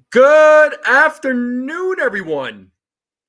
Good afternoon, everyone.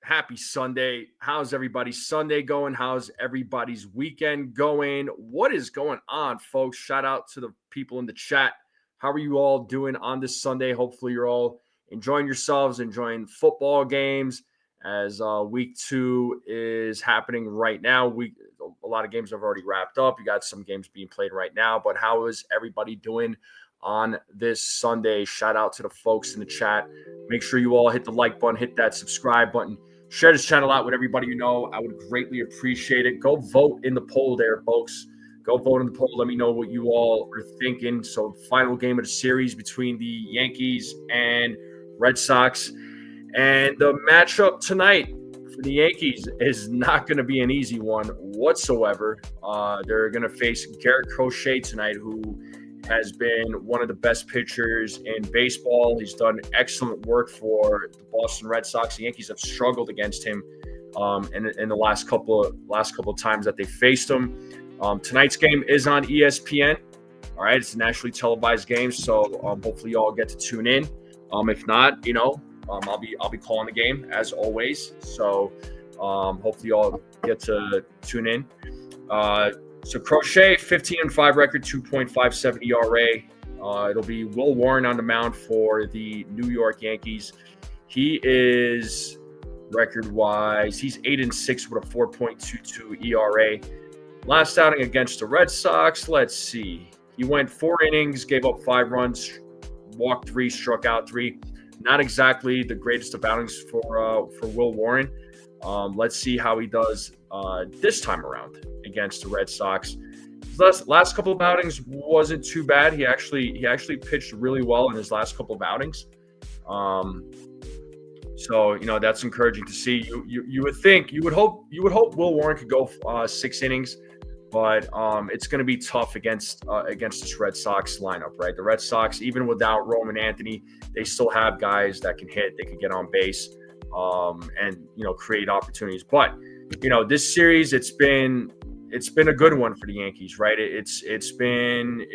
Happy Sunday. How's everybody's Sunday going? How's everybody's weekend going? What is going on, folks? Shout out to the people in the chat. How are you all doing on this Sunday? Hopefully you're all enjoying yourselves, enjoying football games as week 2 is happening right now. A lot of games have already wrapped up. You got some games being played right now, but how is everybody doing on this Sunday? Shout out to the folks in the chat. Make sure you all hit the like button, hit that subscribe button, share this channel out with everybody you know. I would greatly appreciate it. Go vote in the poll there, folks. Go vote in the poll. Let me know what you all are thinking. So, final game of the series between the Yankees and Red Sox. And the matchup tonight for the Yankees is not going to be an easy one whatsoever. They're going to face Garrett Crochet tonight, who has been one of the best pitchers in baseball. He's done excellent work for the Boston Red Sox. The Yankees have struggled against him in the last couple of times that they faced him. Tonight's game is on ESPN. All right, it's a nationally televised game, so hopefully you all get to tune in. If not, I'll be calling the game as always. So hopefully you all get to tune in. So Crochet, 15-5 record, 2.57 ERA. It'll be Will Warren on the mound for the New York Yankees. He is record-wise, he's 8-6 with a 4.22 ERA. Last outing against the Red Sox, let's see. He went 4 innings, gave up 5 runs, walked 3, struck out 3. Not exactly the greatest of outings for Will Warren. Let's see how he does this time around against the Red Sox. His last couple of outings wasn't too bad. He actually pitched really well in his last couple of outings. So that's encouraging to see. You would hope Will Warren could go 6 innings, but it's going to be tough against this Red Sox lineup, right? The Red Sox, even without Roman Anthony, they still have guys that can hit, they can get on base, and create opportunities. But this series, it's been a good one for the Yankees, right? It's been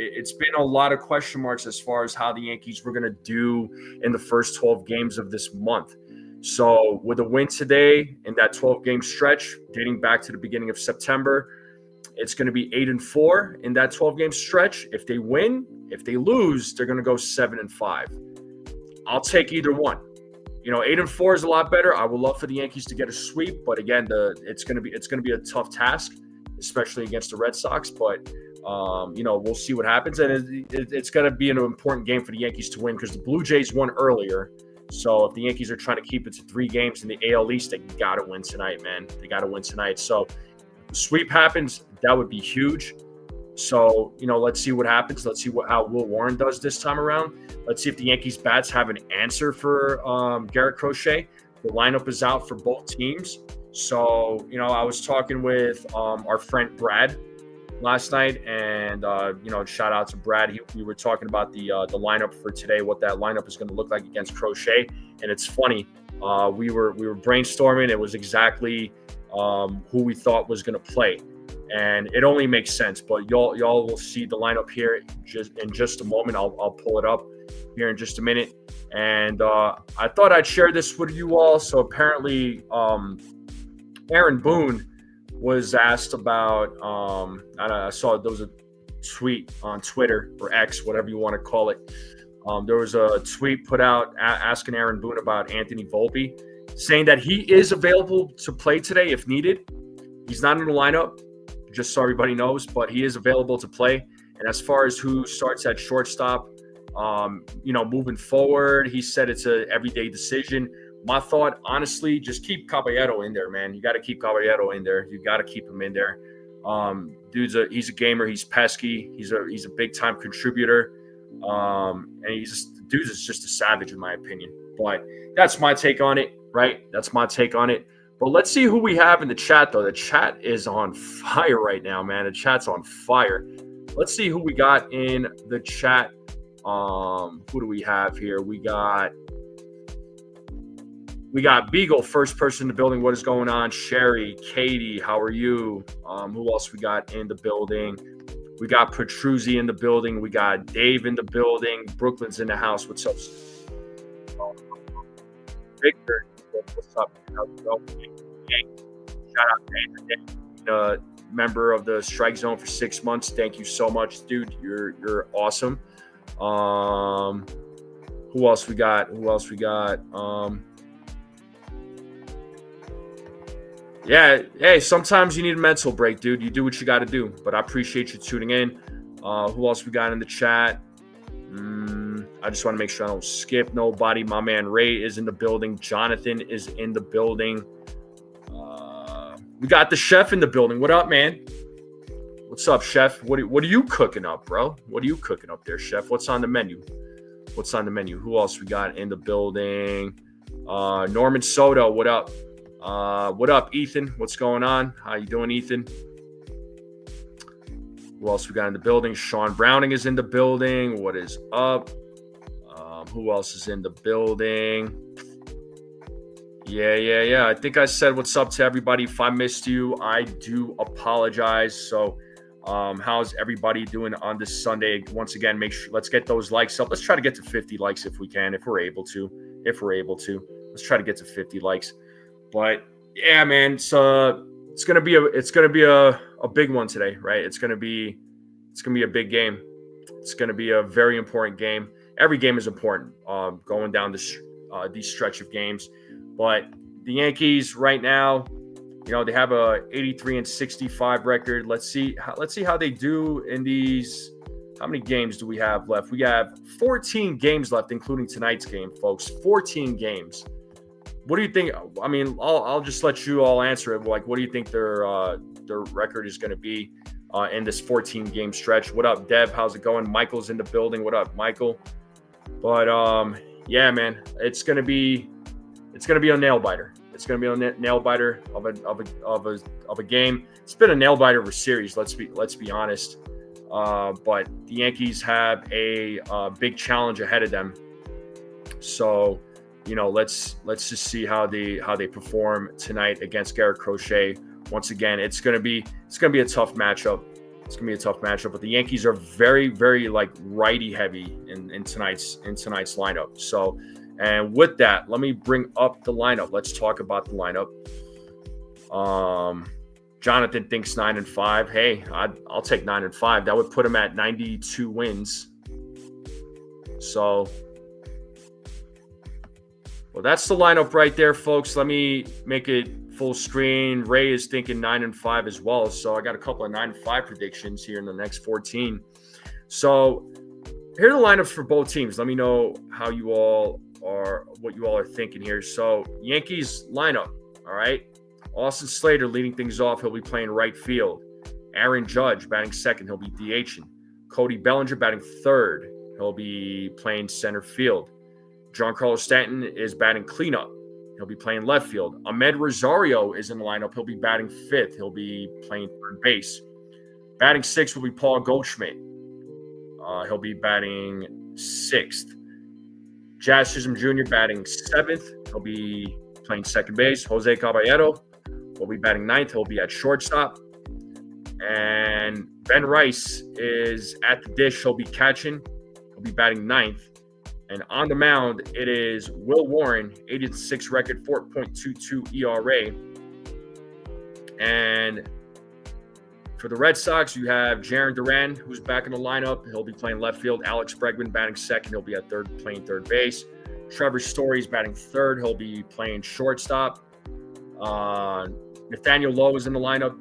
a lot of question marks as far as how the Yankees were going to do in the first 12 games of this month. So with a win today in that 12-game stretch dating back to the beginning of September, it's going to be 8-4 in that 12-game stretch. If they win, if they lose, they're going to go 7-5. I'll take either one. 8-4 is a lot better. I would love for the Yankees to get a sweep, but again, it's going to be a tough task, especially against the Red Sox. But we'll see what happens, and it's going to be an important game for the Yankees to win because the Blue Jays won earlier. So if the Yankees are trying to keep it to 3 games in the AL East, they got to win tonight, man. They got to win tonight. So if the sweep happens, that would be huge. So, let's see what happens. Let's see how Will Warren does this time around. Let's see if the Yankees bats have an answer for Garrett Crochet. The lineup is out for both teams. So, I was talking with our friend Brad last night, and shout out to Brad. We were talking about the lineup for today, what that lineup is going to look like against Crochet. And it's funny, we were brainstorming. It was exactly who we thought was going to play. And it only makes sense, but y'all will see the lineup here in just a moment. I'll pull it up here in just a minute. And I thought I'd share this with you all. So apparently Aaron Boone was asked about, I saw there was a tweet on Twitter or X, whatever you want to call it. There was a tweet put out asking Aaron Boone about Anthony Volpe, saying that he is available to play today if needed. He's not in the lineup, just so everybody knows, but he is available to play. And as far as who starts at shortstop, moving forward, he said it's a everyday decision. My thought, honestly, just keep Caballero in there, man. You got to keep Caballero in there. You got to keep him in there. He's a gamer. He's pesky. He's a big time contributor. And dude is just a savage in my opinion. But that's my take on it, right? That's my take on it. But let's see who we have in the chat, though. The chat is on fire right now, man. The chat's on fire. Let's see who we got in the chat. Who do we have here? We got Beagle, first person in the building. What is going on? Sherry, Katie, how are you? Who else we got in the building? We got Petruzzi in the building. We got Dave in the building. Brooklyn's in the house. What's up? Victor, what's up? How's it going? Shout out to Andrew, member of the Strike Zone for 6 months. Thank you so much, dude. You're awesome. Who else we got? Yeah, hey, sometimes you need a mental break, dude. You do what you got to do. But I appreciate you tuning in. Who else we got in the chat? I just want to make sure I don't skip nobody. My man Ray is in the building. Jonathan is in the building. We got the chef in the building. What up, man? What's up, chef? What are you cooking up, bro? What are you cooking up there, chef? What's on the menu? Who else we got in the building? Norman Soto, what up? What up, Ethan? What's going on? How you doing, Ethan? Who else we got in the building? Sean Browning is in the building. What is up? Who else is in the building? Yeah. I think I said what's up to everybody. If I missed you, I do apologize. So, how's everybody doing on this Sunday? Once again, let's get those likes up. Let's try to get to 50 likes if we can, if we're able to. Let's try to get to 50 likes. But yeah, man, it's gonna be a big one today, right? It's gonna be a big game. It's gonna be a very important game. Every game is important, going down these stretch of games. But the Yankees right now, they have a 83-65 record. Let's see how they do in these. How many games do we have left? We have 14 games left, including tonight's game, folks. 14 games. What do you think? I mean, I'll just let you all answer it. Like, what do you think their record is going to be in this 14-game stretch? What up, Dev? How's it going? Michael's in the building. What up, Michael? But yeah, man, it's going to be a nail biter. It's going to be a nail biter of a game. It's been a nail biter of a series. Let's be honest. But the Yankees have a big challenge ahead of them. So, let's just see how they perform tonight against Garrett Crochet. Once again, it's gonna be a tough matchup. But the Yankees are very, very righty heavy in tonight's lineup. So, and with that, let me bring up the lineup. Let's talk about the lineup. Jonathan thinks 9-5. Hey, I'll take 9-5. That would put him at 92 wins. So, well, that's the lineup right there, folks. Let me make it full screen. Ray is thinking 9-5 as well. So I got a couple of 9-5 predictions here in the next 14. So here are the lineups for both teams. Let me know what you all are thinking here. So Yankees lineup, all right. Austin Slater leading things off. He'll be playing right field. Aaron Judge batting second. He'll be DHing. Cody Bellinger batting third. He'll be playing center field. Giancarlo Stanton is batting cleanup. He'll be playing left field. Ahmed Rosario is in the lineup. He'll be batting fifth. He'll be playing third base. Batting sixth will be Paul Goldschmidt. He'll be batting sixth. Jazz Chisholm Jr. batting seventh. He'll be playing second base. Jose Caballero will be batting ninth. He'll be at shortstop. And Ben Rice is at the dish. He'll be catching. He'll be batting ninth. And on the mound, it is Will Warren, 86 record, 4.22 ERA. And For the Red Sox, you have Jarren Duran, who's back in the lineup. He'll be playing left field. Alex Bregman batting second. He'll be at playing third base. Trevor Story's batting third. He'll be playing shortstop. Nathaniel Lowe is in the lineup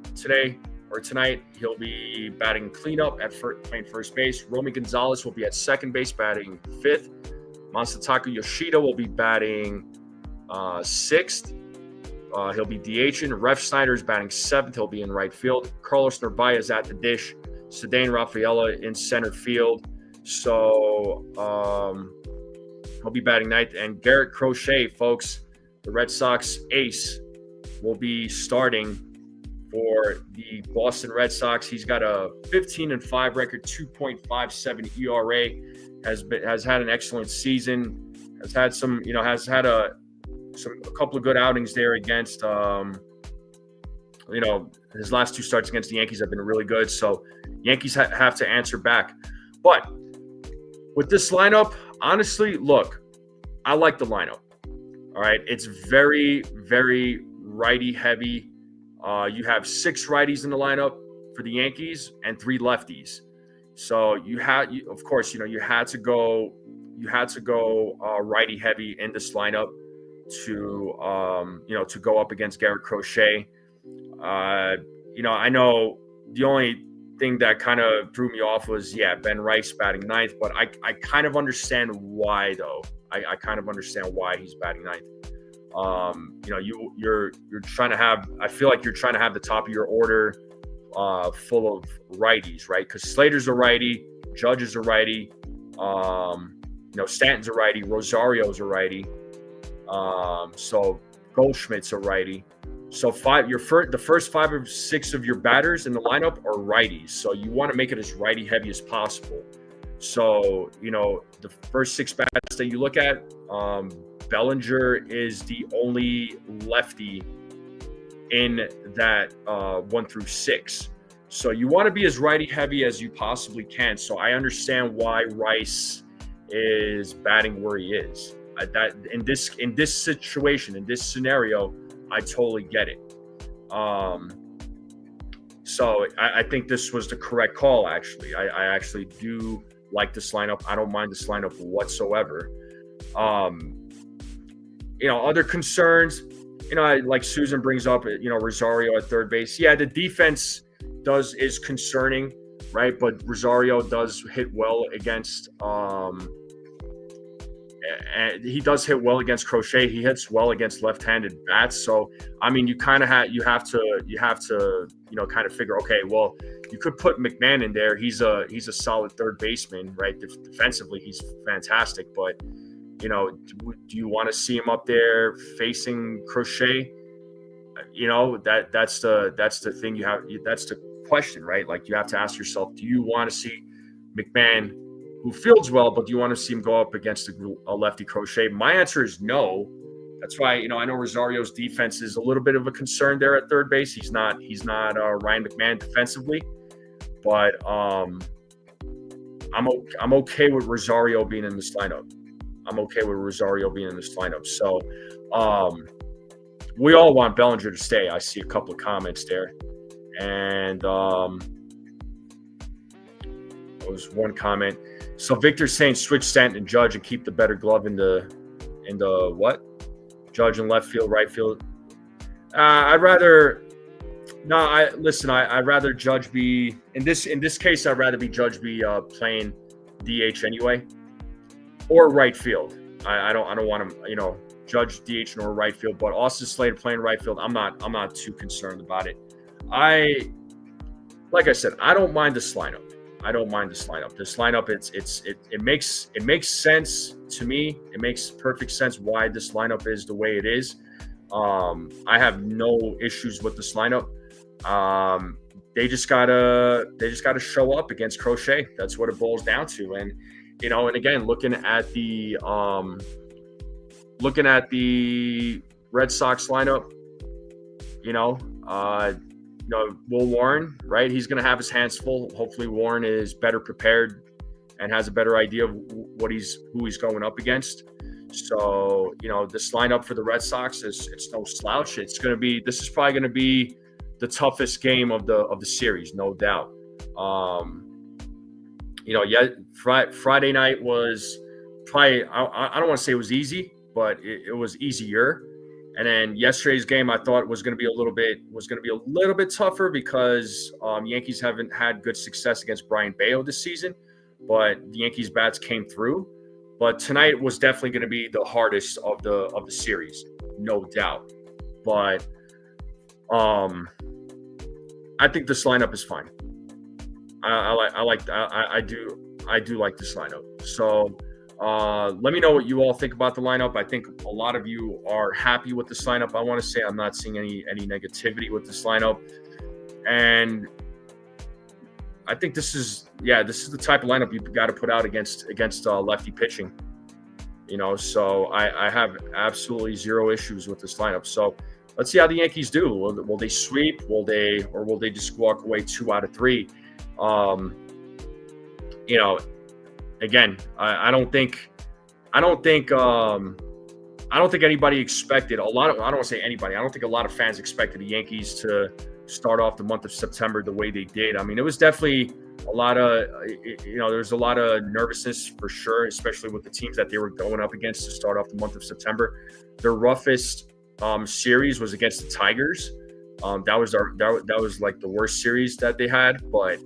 tonight. He'll be batting cleanup playing first base. Romy Gonzalez will be at second base batting fifth. Masataka Yoshida will be batting sixth. He'll be DHing. Ref Snyder's batting seventh. He'll be in right field. Carlos Narvaez at the dish. Cedane Rafaela in center field. So he'll be batting ninth. And Garrett Crochet, folks, the Red Sox ace, will be starting for the Boston Red Sox. He's got a 15-5 record, 2.57 ERA. Has had an excellent season. Has had some, a couple of good outings there against, his last two starts against the Yankees have been really good. So Yankees have to answer back. But with this lineup, honestly, look, I like the lineup. All right. It's very, very righty heavy. You have 6 righties in the lineup for the Yankees and 3 lefties. So you had to go righty heavy in this lineup to go up against Garrett Crochet. I know the only thing that kind of threw me off was Ben Rice batting ninth, but I kind of understand why though. I kind of understand why he's batting ninth. You're trying to have. I feel like you're trying to have the top of your order full of righties, right? Because Slater's a righty, Judge is a righty, Stanton's a righty, Rosario's a righty. So Goldschmidt's a righty. So the first 5 or 6 of your batters in the lineup are righties. So you want to make it as righty heavy as possible. So, the first 6 bats that you look at, Bellinger is the only lefty in that 1 through 6. So you want to be as righty heavy as you possibly can. So I understand why Rice is batting where he is. That in this situation, in this scenario, I totally get it. So I think this was the correct call. Actually, I actually do like this lineup. I don't mind this lineup whatsoever. Other concerns, like Susan brings up, Rosario at third base. Yeah, the defense is concerning, right? But Rosario does hit well against. And he does hit well against Crochet. He hits well against left-handed bats. So, I mean, you have to kind of figure, okay, well, you could put McMahon in there. He's a solid third baseman, right? Defensively, he's fantastic. But, do you want to see him up there facing Crochet? That's the thing that's the question, right? Like, you have to ask yourself, do you want to see McMahon, who fields well, but do you want to see him go up against a lefty Crochet? My answer is no. That's why, I know Rosario's defense is a little bit of a concern there at third base. He's not Ryan McMahon defensively, but I'm okay with Rosario being in this lineup. So we all want Bellinger to stay. I see a couple of comments there, and there was one comment. So Victor's saying switch Stanton and Judge and keep the better glove in the what? Judge in left field, right field. I'd rather Judge be in this case. I'd rather be Judge be playing DH anyway, or right field. I don't want him, Judge DH or right field. But Austin Slater playing right field, I'm not too concerned about it. Like I said, I don't mind this lineup. This lineup, it makes sense to me. It makes perfect sense why this lineup is the way it is. I have no issues with this lineup. They just gotta show up against Crochet. That's what it boils down to. And and again, looking at the Red Sox lineup, Will Warren, right? He's going to have his hands full. Hopefully Warren is better prepared and has a better idea of who he's going up against. So, this lineup for the Red Sox it's no slouch. This is probably going to be the toughest game of the series, no doubt. Friday night was probably, I don't want to say it was easy, but it was easier. And then yesterday's game, I thought was going to be a little bit tougher because Yankees haven't had good success against Brian Bayo this season, but the Yankees bats came through. But tonight was definitely going to be the hardest of the series, no doubt. But I think this lineup is fine. I do like this lineup. So let me know what you all think about the lineup. I think a lot of you are happy with this lineup. I want to say I'm not seeing any negativity with this lineup, and I think this is the type of lineup you've got to put out against lefty pitching. So I have absolutely zero issues with this lineup. So let's see how the Yankees do. Will they sweep? Will they just walk away 2 out of 3? Again, I don't think anybody expected I don't want to say anybody. I don't think a lot of fans expected the Yankees to start off the month of September the way they did. I mean, it was definitely a lot of, there's a lot of nervousness for sure, especially with the teams that they were going up against to start off the month of September. Their roughest series was against the Tigers. That was like the worst series that they had, but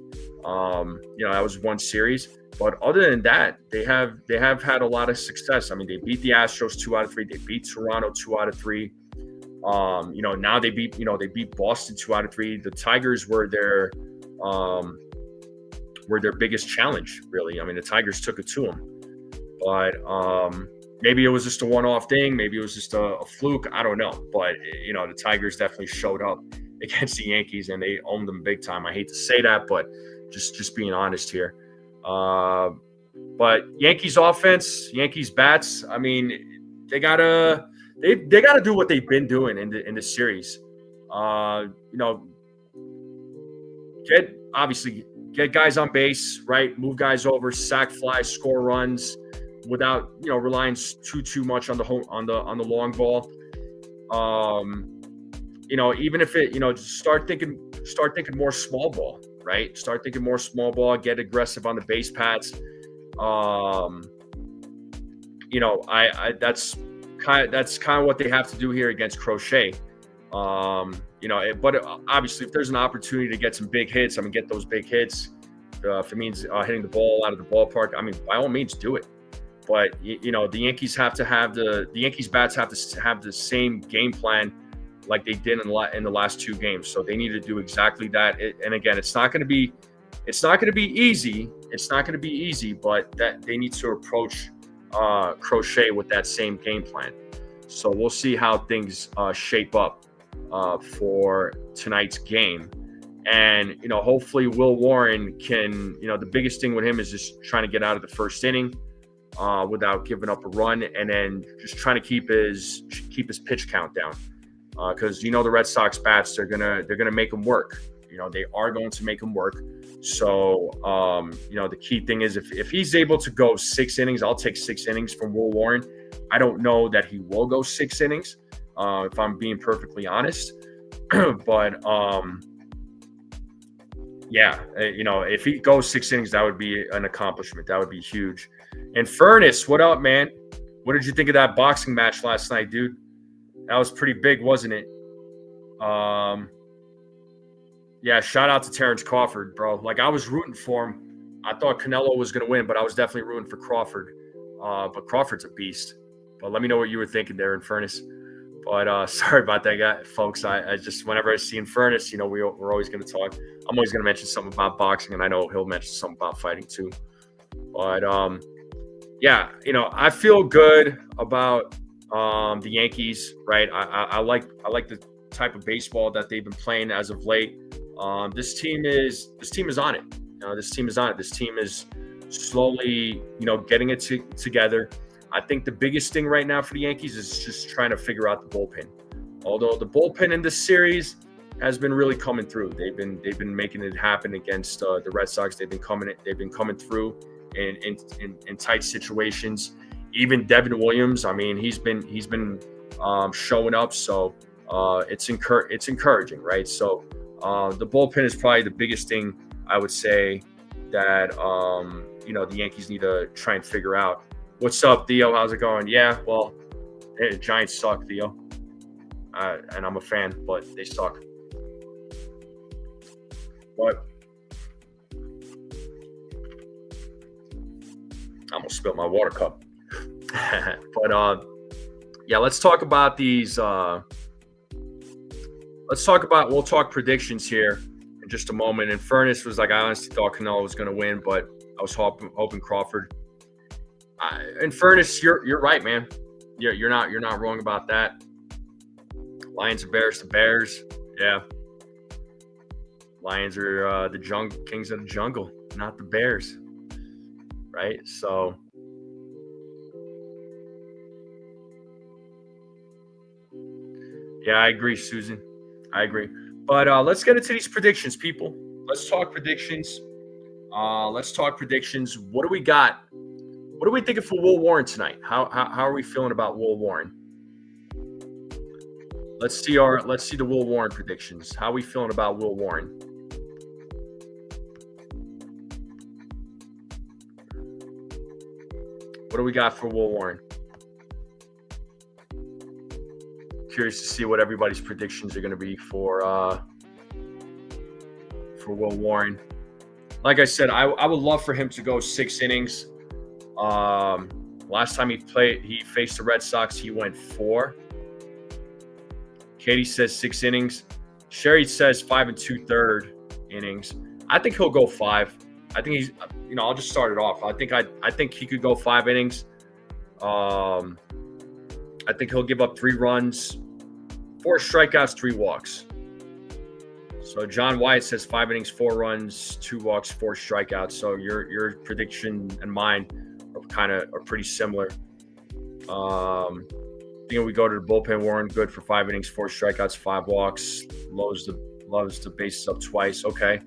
that was one series. But other than that, they have had a lot of success. I mean, they beat the Astros 2 out of 3. They beat Toronto 2 out of 3. Now they beat Boston 2 out of 3. The Tigers were their biggest challenge, really. I mean, the Tigers took it to them. But maybe it was just a one-off thing. Maybe it was just a fluke. I don't know. But the Tigers definitely showed up against the Yankees, and they owned them big time. I hate to say that, but just being honest here. But Yankees offense, Yankees bats, I mean, they gotta do what they've been doing in the series. Get guys on base, right? Move guys over, sack flies, score runs without relying too much on the long ball. Even if it just start thinking more small ball. Right, start thinking more small ball, get aggressive on the base paths. That's kind of what they have to do here against Crochet. But obviously, if there's an opportunity to get some big hits, get those big hits. If it means hitting the ball out of the ballpark, by all means, do it. But the Yankees have to have the Yankees bats have to have the same game plan like they did in the last 2 games. So they need to do exactly that. And again, it's not going to be easy. It's not going to be easy, but that they need to approach Crochet with that same game plan. So we'll see how things shape up for tonight's game. And, hopefully Will Warren can, the biggest thing with him is just trying to get out of the first inning without giving up a run, and then just trying to keep his pitch count down. Because the Red Sox bats, they're gonna make them work. They are going to make them work. So the key thing is if he's able to go 6 innings, I'll take 6 innings from Will Warren. I don't know that he will go 6 innings, if I'm being perfectly honest. But if he goes 6 innings, that would be an accomplishment. That would be huge. And Furnace, what up, man? What did you think of that boxing match last night, dude? That was pretty big, wasn't it? Shout out to Terrence Crawford, bro. Like, I was rooting for him. I thought Canelo was going to win, but I was definitely rooting for Crawford. But Crawford's a beast. But let me know what you were thinking there in Furnace. But sorry about that, guy, folks. I just, whenever I see in Furnace, we're always going to talk. I'm always going to mention something about boxing, and I know he'll mention something about fighting too. But, I feel good about the Yankees, right? I like the type of baseball that they've been playing as of late. This team is on it. This team is on it. This team is slowly, getting it together. I think the biggest thing right now for the Yankees is just trying to figure out the bullpen. Although the bullpen in this series has been really coming through. They've been making it happen against the Red Sox. They've been coming through in tight situations. Even Devin Williams, he's been showing up. So it's encouraging, right? So The bullpen is probably the biggest thing I would say that the Yankees need to try and figure out. What's up, Theo? How's it going? Yeah, well, the Giants suck, Theo. And I'm a fan, but they suck. But I almost spilled my water cup. But yeah, let's talk about these. We'll talk predictions here in just a moment. And Furnace was like, I honestly thought Canelo was going to win, but I was hoping Crawford. In Furnace, you're right, man. You're not wrong about that. Lions and Bears to Bears. Yeah. Lions are the kings of the jungle, not the Bears. Right? So yeah, I agree, Susan. I agree. But let's get into these predictions, people. Let's talk predictions. What do we got? What are we thinking for Will Warren tonight? How are we feeling about Will Warren? Let's see the Will Warren predictions. How are we feeling about Will Warren? What do we got for Will Warren? Curious to see what everybody's predictions are going to be for Will Warren. Like I said, I would love for him to go 6 innings. Last time he faced the Red Sox, he went 4. Katie says 6 innings. Sherry says 5 2/3 innings. I think he'll go 5. I think he's, I'll just start it off. I think he could go 5 innings. I think he'll give up 3 runs, 4 strikeouts, 3 walks. So John Wyatt says 5 innings, 4 runs, 2 walks, 4 strikeouts. So your prediction and mine are pretty similar. We go to the bullpen. Warren good for 5 innings, 4 strikeouts, 5 walks. Loves the bases up twice. Okay.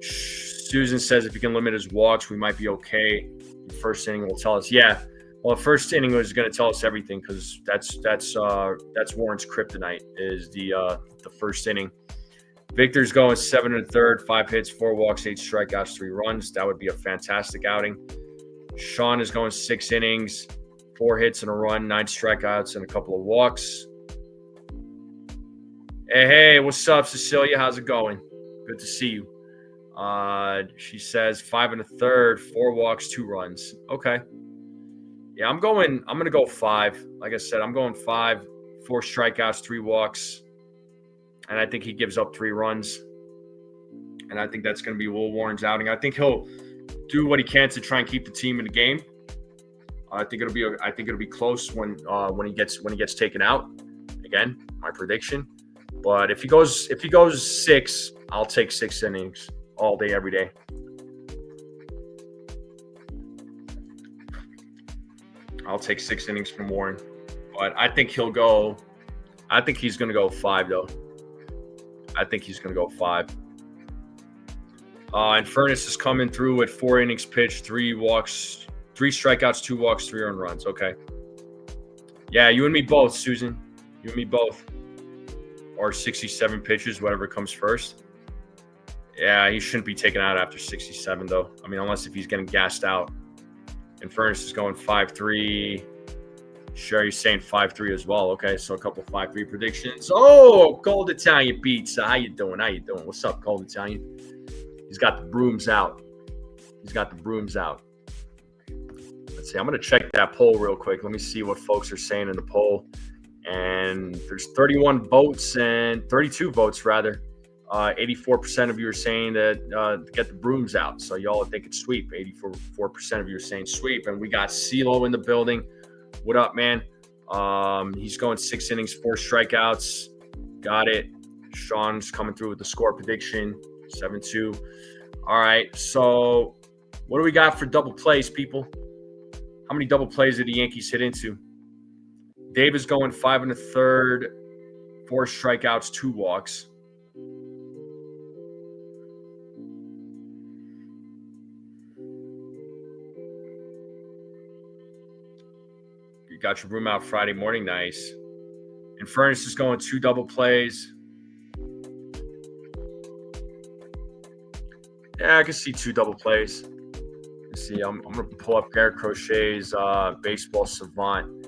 Susan says if he can limit his walks, we might be okay. The first inning will tell us. Yeah. Well, the first inning was going to tell us everything because that's Warren's kryptonite is the first inning. Victor's going 7 1/3, 5 hits, 4 walks, 8 strikeouts, 3 runs. That would be a fantastic outing. Sean is going 6 innings, 4 hits and a run, 9 strikeouts, and a couple of walks. Hey, what's up, Cecilia? How's it going? Good to see you. She says 5 1/3, 4 walks, 2 runs. Okay. Yeah, I'm going to go 5. Like I said, I'm going 5, 4 strikeouts, 3 walks. And I think he gives up 3 runs. And I think that's going to be Will Warren's outing. I think he'll do what he can to try and keep the team in the game. I think it'll be close when he gets taken out. Again, my prediction. But if he goes 6, I'll take 6 innings all day, every day. I'll take 6 innings from Warren. But I think he's going to go 5, though. I think he's going to go 5. And Furnace is coming through at 4 innings pitched, 3 walks, 3 strikeouts, 2 walks, 3 earned runs. Okay. Yeah, you and me both, Susan. You and me both. Or 67 pitches, whatever comes first. Yeah, he shouldn't be taken out after 67, though. I mean, unless if he's getting gassed out. And Furnace is going 5-3. Sherry's saying 5-3 as well. Okay, so a couple 5-3 predictions. Oh, Cold Italian Pizza. How you doing? What's up, Cold Italian? He's got the brooms out. Let's see. I'm going to check that poll real quick. Let me see what folks are saying in the poll. And there's 31 votes and 32 votes, rather. 84% of you are saying that get the brooms out. So y'all think it's sweep. 84% of you are saying sweep. And we got CeeLo in the building. What up, man? He's going 6 innings, 4 strikeouts. Got it. Sean's coming through with the score prediction, 7-2. All right, so what do we got for double plays, people? How many double plays did the Yankees hit into? Dave is going 5 1/3, 4 strikeouts, 2 walks. You got your room out Friday morning, nice. And Furnace is going 2 double plays. Yeah, I can see 2 double plays. Let's see, I'm going to pull up Garrett Crochet's Baseball Savant.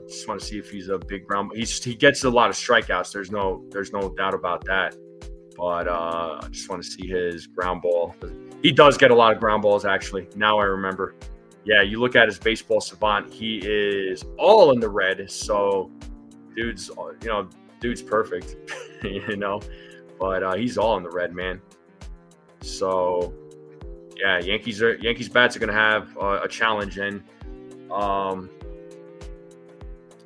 Just want to see if he's a big ground. He gets a lot of strikeouts. There's no doubt about that. But I just want to see his ground ball. He does get a lot of ground balls, actually. Now I remember. Yeah, you look at his Baseball Savant. He is all in the red. So, dude's perfect. But he's all in the red, man. So, yeah, Yankees bats are going to have a challenge in.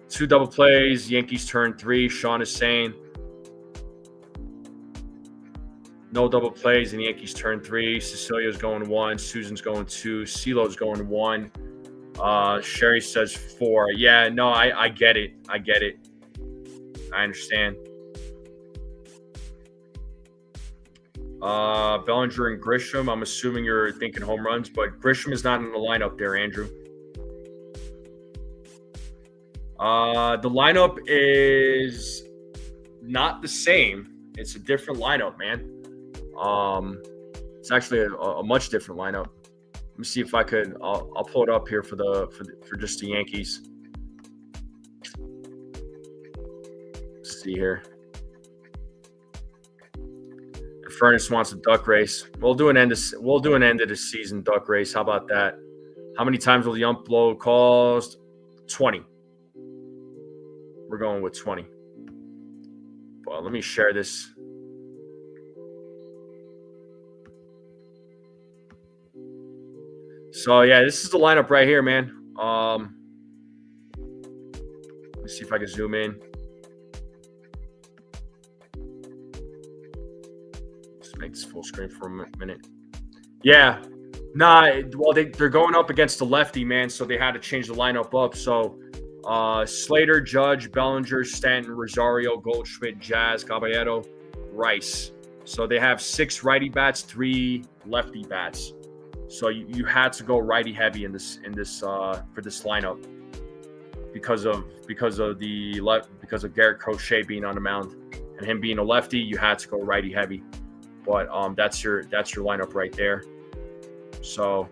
2 double plays. Yankees turn 3. Sean is saying no double plays, and the Yankees turn 3. Cecilia's going 1. Susan's going 2. CeeLo's going 1. Sherry says 4. Yeah, no, I get it. I understand. Bellinger and Grisham. I'm assuming you're thinking home runs, but Grisham is not in the lineup there, Andrew. The lineup is not the same. It's a different lineup, man. It's actually a much different lineup. Let me see if I could. I'll pull it up here for just the Yankees. Let's see here. The Furnace wants a duck race. We'll do an end of the season duck race. How about that? How many times will the ump blow calls? 20. We're going with 20. Well, let me share this. So, yeah, this is the lineup right here, man. Let me see if I can zoom in. Just make this full screen for a minute. Yeah. Nah, well, they're going up against the lefty, man, so they had to change the lineup up. So, Slater, Judge, Bellinger, Stanton, Rosario, Goldschmidt, Jazz, Caballero, Rice. So they have 6 righty bats, 3 lefty bats. So you had to go righty heavy in this for this lineup because of Garrett Crochet being on the mound and him being a lefty. You had to go righty heavy, but that's your lineup right there. So.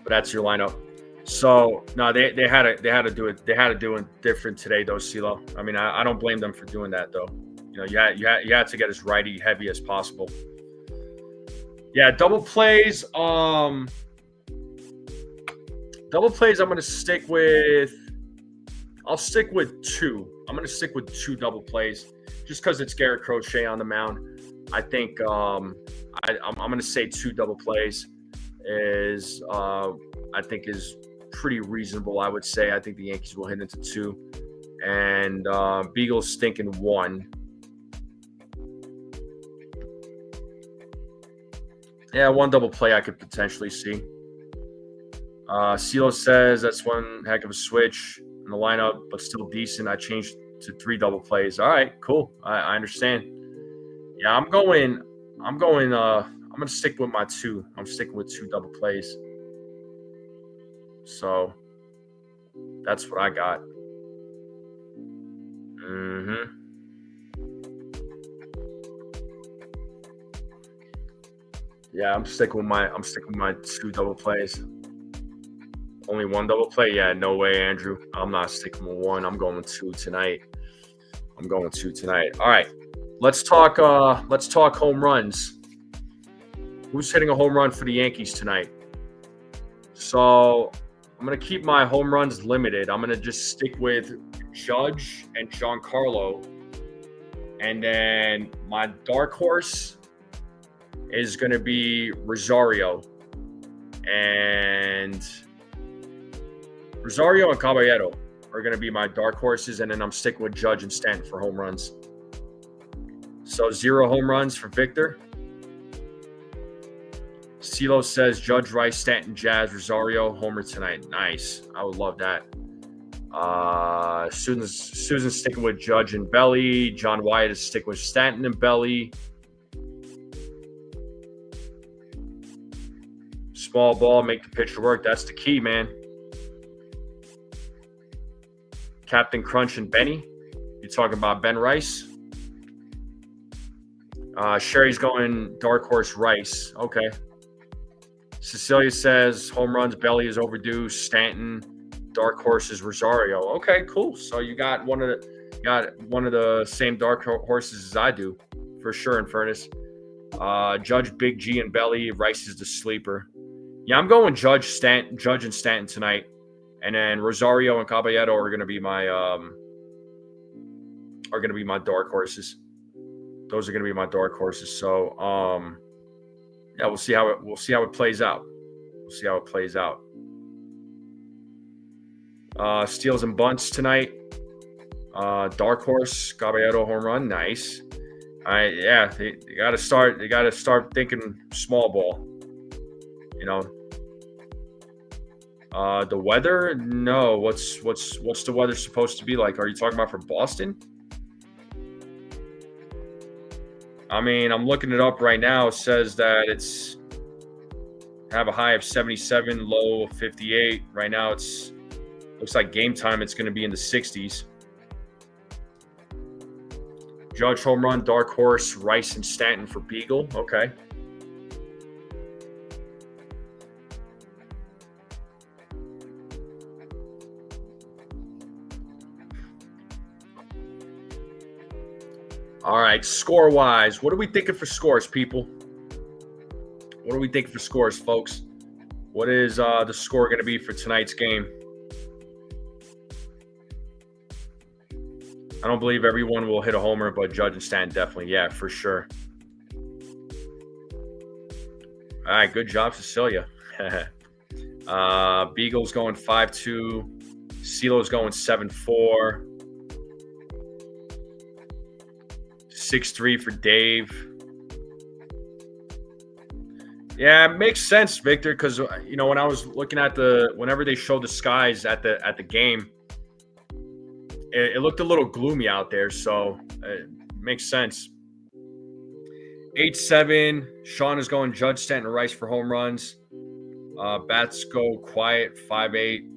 But that's your lineup. So no, they had to do it. They had to do it different today, though, CeeLo. I mean, I don't blame them for doing that, though. You had to get as righty heavy as possible. Yeah, double plays. I'm gonna stick with. I'll stick with 2. I'm gonna stick with 2 double plays, just because it's Garrett Crochet on the mound. I think I'm gonna say 2 double plays is pretty reasonable. I would say I think the Yankees will hit into 2, and Beagle's thinking 1. Yeah, 1 double play I could potentially see. CeeLo says that's one heck of a switch in the lineup, but still decent. I changed to 3 double plays. All right, cool. I understand. Yeah, I'm going to stick with my 2. I'm sticking with 2 double plays. So that's what I got. Yeah, I'm sticking with my 2 double plays. Only 1 double play? Yeah, no way, Andrew. I'm not sticking with 1. I'm going with 2 tonight. All right. Let's talk home runs. Who's hitting a home run for the Yankees tonight? So I'm going to keep my home runs limited. I'm going to just stick with Judge and Giancarlo. And then my dark horse is going to be Rosario. And Caballero are going to be my dark horses. And then I'm sticking with Judge and Stanton for home runs. So 0 home runs for Victor. CeeLo says Judge, Rice, Stanton, Jazz, Rosario, homer tonight. Nice. I would love that. Susan's sticking with Judge and Belly. John Wyatt is sticking with Stanton and Belly. Small ball, make the pitcher work. That's the key, man. Captain Crunch and Benny. You're talking about Ben Rice. Sherry's going dark horse Rice. Okay. Cecilia says home runs, Belly is overdue. Stanton, dark horse is Rosario. Okay, cool. So you got one of the same dark horses as I do, for sure. In Furnace, Judge, Big G, and Belly. Rice is the sleeper. Yeah, I'm going Judge and Stanton tonight, and then Rosario and Caballero are going to be my dark horses. Those are going to be my dark horses. So, yeah, we'll see how it plays out. Steals and bunts tonight. Dark horse, Caballero home run, nice. They got to start thinking small ball. The weather? No. What's the weather supposed to be like? Are you talking about for Boston? I mean, I'm looking it up right now. It says that it's have a high of 77, low of 58. Right now, looks like game time. It's going to be in the 60s. Judge home run, dark horse, Rice and Stanton for Beagle. Okay. All right, score-wise, what are we thinking for scores, people? What are we thinking for scores, folks? What is the score going to be for tonight's game? I don't believe everyone will hit a homer, but Judge and Stanton definitely. Yeah, for sure. All right, good job, Cecilia. Beagle's going 5-2. CeeLo's going 7-4. 6-3 for Dave. Yeah, it makes sense, Victor, because when I was looking at whenever they showed the skies at the game, it looked a little gloomy out there, so it makes sense. 8-7. Sean is going Judge, Stanton, Rice for home runs. Bats go quiet 5-8.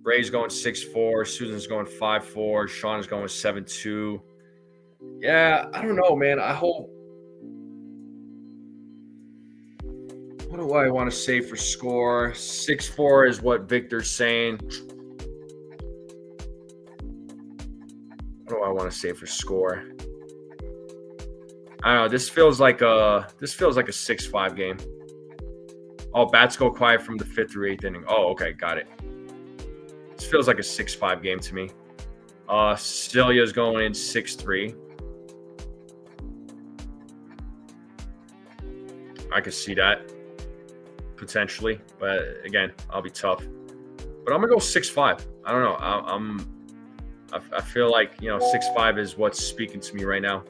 Ray's going 6-4. Susan's going 5-4. Sean is going 7-2. Yeah, I don't know, man. I hope. What do I want to say for score? 6-4 is what Victor's saying. What do I want to say for score? I don't know. This feels like a 6-5 game. Oh, bats go quiet from the 5th through 8th inning. Oh, okay, got it. This feels like a 6-5 game to me. Cecilia's going in 6-3. I could see that potentially, but again, I'll be tough. But I'm gonna go 6-5. I don't know. I feel like 6-5 is what's speaking to me right now.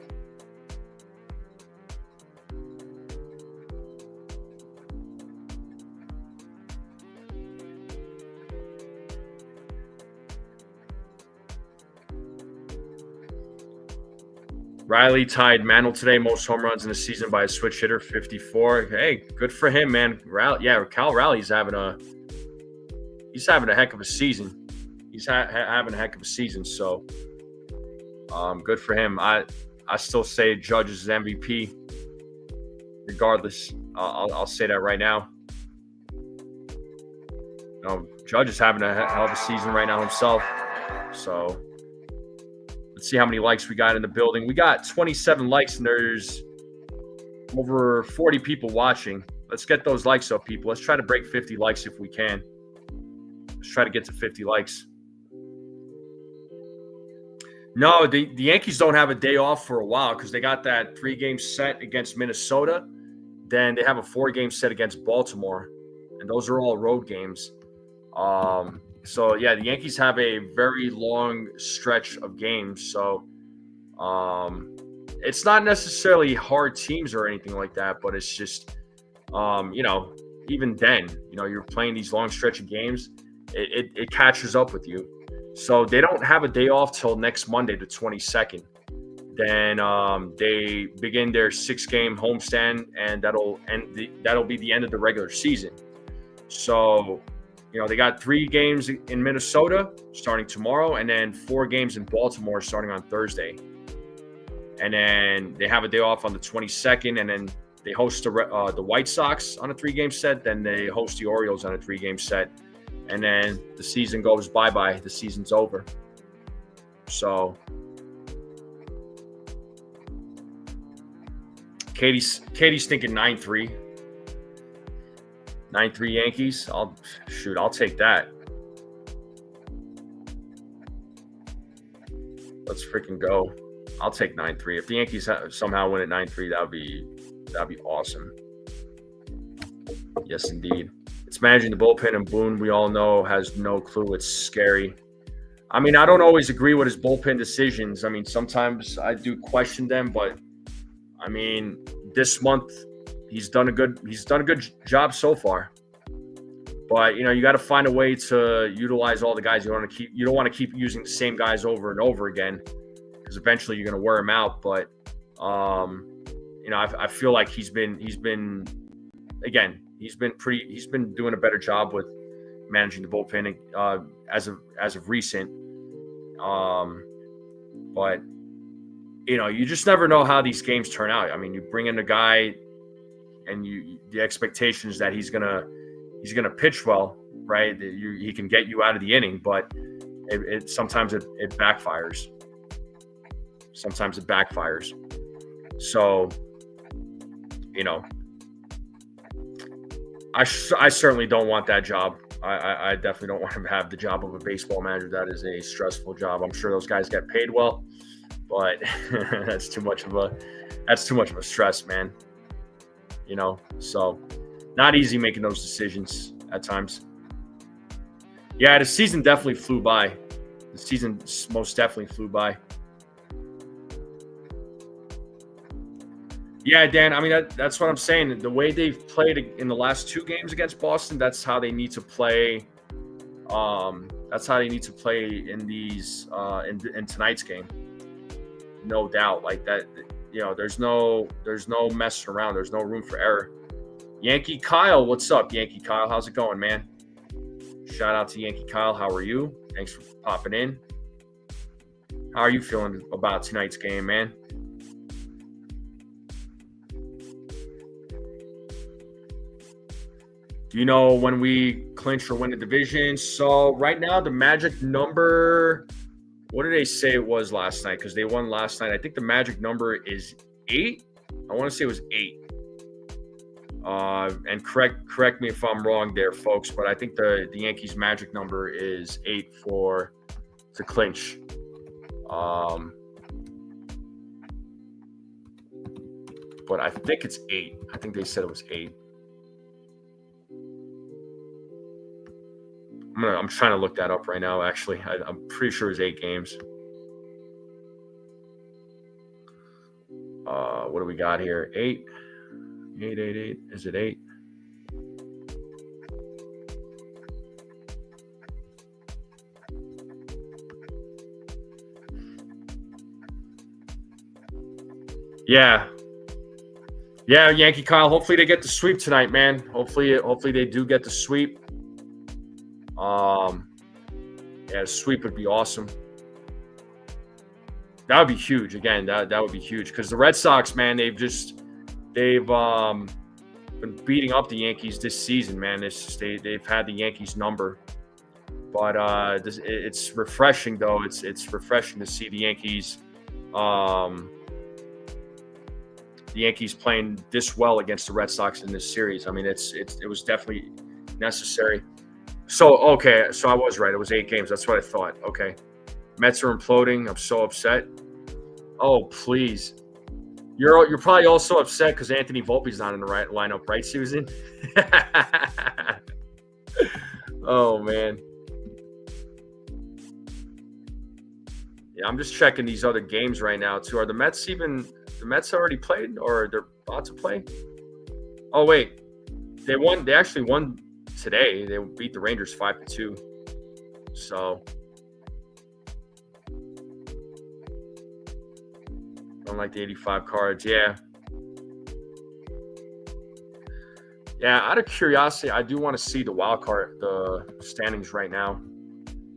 Riley tied Mantle today, most home runs in the season by a switch hitter, 54. Hey, good for him, man. Cal Raleig's having a heck of a season. He's having a heck of a season, so good for him. I still say Judge is MVP, regardless. I'll say that right now. Judge is having a hell of a season right now himself, so. Let's see how many likes we got in the building. We got 27 likes, and there's over 40 people watching. Let's get those likes up, people. Let's try to break 50 likes if we can. Let's try to get to 50 likes. No, the Yankees don't have a day off for a while because they got that 3-game set against Minnesota. Then they have a 4-game set against Baltimore, and those are all road games. So, yeah, the Yankees have a very long stretch of games. So, it's not necessarily hard teams or anything like that, but it's just, even then, you're playing these long stretch of games, it catches up with you. So, they don't have a day off till next Monday, the 22nd. Then they begin their 6-game homestand, and that'll be the end of the regular season. So, they got 3 games in Minnesota starting tomorrow, and then 4 games in Baltimore starting on Thursday. And then they have a day off on the 22nd, and then they host the White Sox on a 3-game set. Then they host the Orioles on a 3-game set, and then the season goes bye-bye. The season's over. So Katie's thinking 9-3. 9-3 Yankees. I'll take that. Let's freaking go. I'll take 9-3. If the Yankees somehow win at 9-3, that'd be awesome. Yes, indeed. It's managing the bullpen, and Boone, we all know, has no clue. It's scary. I mean, I don't always agree with his bullpen decisions. I mean, sometimes I do question them, but I mean, this month he's done a good job so far. But you got to find a way to utilize all the guys. You don't want to keep using the same guys over and over again, because eventually you're going to wear them out. But I feel like he's been doing a better job with managing the bullpen as of recent. But you just never know how these games turn out. I mean, you bring in a guy, and the expectation is that he's gonna pitch well, right? He can get you out of the inning, but sometimes it backfires. Sometimes it backfires. So, I certainly don't want that job. I definitely don't want him to have the job of a baseball manager. That is a stressful job. I'm sure those guys get paid well, but that's too much of a stress, man. So not easy making those decisions at times. Yeah, the season definitely flew by. The season most definitely flew by. Yeah, Dan, I mean, that's what I'm saying. The way they've played in the last 2 games against Boston, that's how they need to play. That's how they need to play in these in tonight's game. No doubt. Like that, there's no messing around. There's no room for error. Yankee Kyle, what's up, Yankee Kyle? How's it going, man? Shout out to Yankee Kyle. How are you? Thanks for popping in. How are you feeling about tonight's game, man? Do you know when we clinch or win the division? So right now, the magic number, what did they say it was last night? Because they won last night. I think the magic number is 8. I want to say it was 8. And correct me if I'm wrong there, folks, but I think the Yankees' magic number is 8 to clinch. But I think it's 8. I think they said it was 8. I'm trying to look that up right now, actually. I'm pretty sure it's 8 games. What do we got here? 8. 8. Is it 8? Yeah. Yeah, Yankee Kyle. Hopefully they get the sweep tonight, man. Hopefully they do get the sweep. Yeah, a sweep would be awesome. That would be huge. Again, that would be huge because the Red Sox, man, they've been beating up the Yankees this season, man. They've had the Yankees number, but it's refreshing though. It's refreshing to see the Yankees playing this well against the Red Sox in this series. I mean, it was definitely necessary. So, okay, so I was right. It was 8 games. That's what I thought. Okay. Mets are imploding. I'm so upset. Oh, please. You're probably also upset because Anthony Volpe's not in the right lineup, right, Susan? Oh, man. Yeah, I'm just checking these other games right now, too. Are the Mets already played or they're about to play? Oh, wait. They won. They actually won today. They beat the Rangers 5-2. So Unlike the 85 cards, yeah. Yeah, out of curiosity, I do want to see the wild card, the standings right now,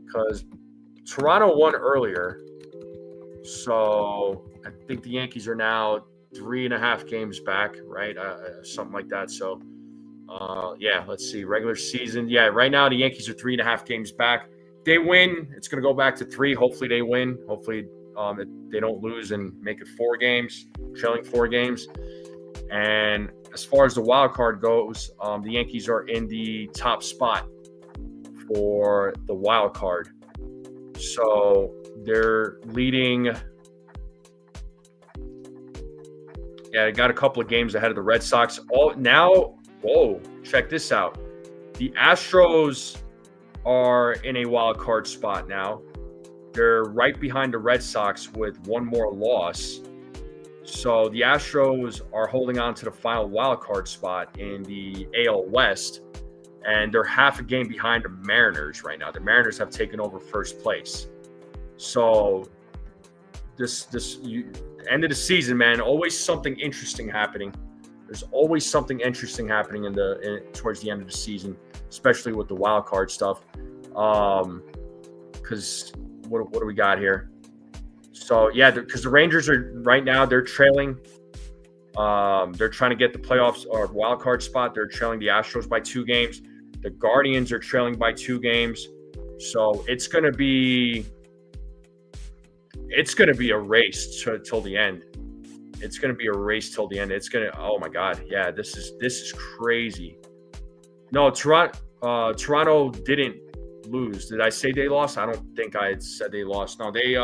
because Toronto won earlier. So I think the Yankees are now 3.5 games back, right? Something like that. So, yeah, let's see. Regular season. Yeah, right now the Yankees are 3.5 games back. They win, it's going to go back to 3. Hopefully they win. Hopefully they don't lose and make it 4 games, trailing 4 games. And as far as the wild card goes, the Yankees are in the top spot for the wild card. So they're leading. Yeah, they got a couple of games ahead of the Red Sox. Whoa, check this out. The Astros are in a wild card spot now. They're right behind the Red Sox with one more loss. So the Astros are holding on to the final wild card spot in the AL West, and they're half a game behind the Mariners right now. The Mariners have taken over first place. So this end of the season, man, always something interesting happening. There's always something interesting happening towards the end of the season, especially with the wild card stuff. Because what do we got here? So yeah, because the Rangers are right now, they're trailing. They're trying to get the playoffs or wild card spot. They're trailing the Astros by 2 games. The Guardians are trailing by 2 games. So it's gonna be a race till the end. It's gonna be a race till the end. Oh my God, yeah, this is crazy. No, Toronto didn't lose. Did I say they lost? I don't think I had said they lost. No, they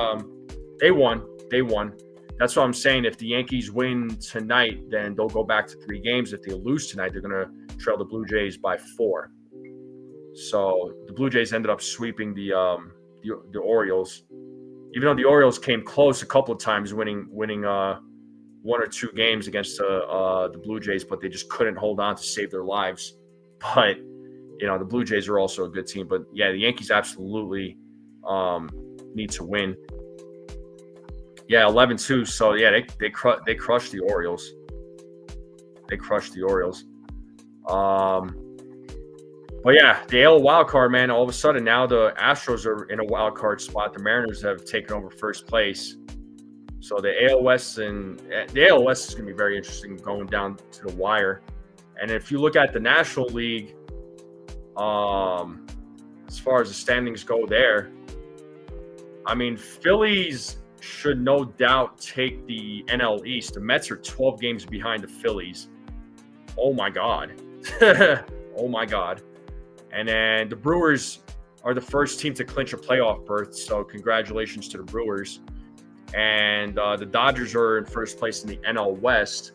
won. They won. That's what I'm saying. If the Yankees win tonight, then they'll go back to 3 games. If they lose tonight, they're going to trail the Blue Jays by 4. So the Blue Jays ended up sweeping the Orioles. Even though the Orioles came close a couple of times, winning 1 or 2 games against the Blue Jays, but they just couldn't hold on to save their lives. But the Blue Jays are also a good team. But yeah, the Yankees absolutely need to win. Yeah, 11-2. So yeah, they crushed the Orioles. They crushed the Orioles. But yeah, the AL wild card, man. All of a sudden now the Astros are in a wild card spot. The Mariners have taken over first place. So the AL West is going to be very interesting going down to the wire. And if you look at the National League, as far as the standings go there, I mean, Phillies should no doubt take the NL East. The Mets are 12 games behind the Phillies. Oh my God. Oh my God. And then the Brewers are the first team to clinch a playoff berth. So congratulations to the Brewers. And the Dodgers are in first place in the NL West.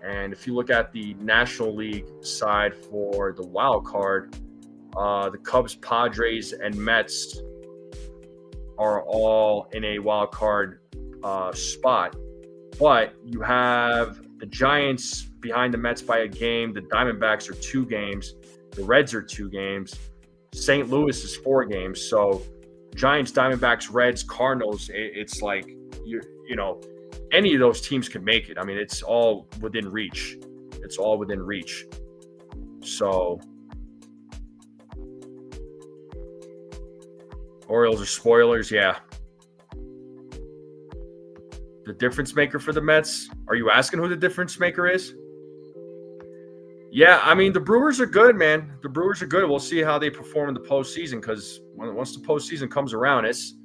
And if you look at the National League side for the wild card, the Cubs, Padres, and Mets are all in a wild card spot. But you have the Giants behind the Mets by a game. The Diamondbacks are 2 games. The Reds are 2 games. St. Louis is 4 games. So Giants, Diamondbacks, Reds, Cardinals, it's like, any of those teams can make it. I mean, it's all within reach. It's all within reach. So Orioles are spoilers, yeah. The difference maker for the Mets? Are you asking who the difference maker is? Yeah, I mean, the Brewers are good, man. The Brewers are good. We'll see how they perform in the postseason, because once the postseason comes around, it's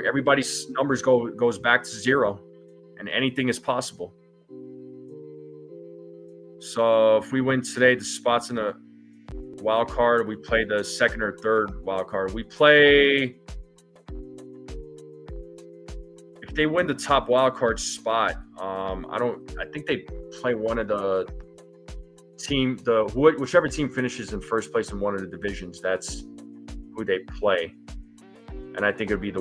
everybody's numbers goes back to 0, and anything is possible. So if we win today, the spots in the wild card, we play the 2nd or 3rd wild card. If they win the top wild card spot, I think they play one of the whichever team finishes in first place in one of the divisions. That's who they play. And I think it'd be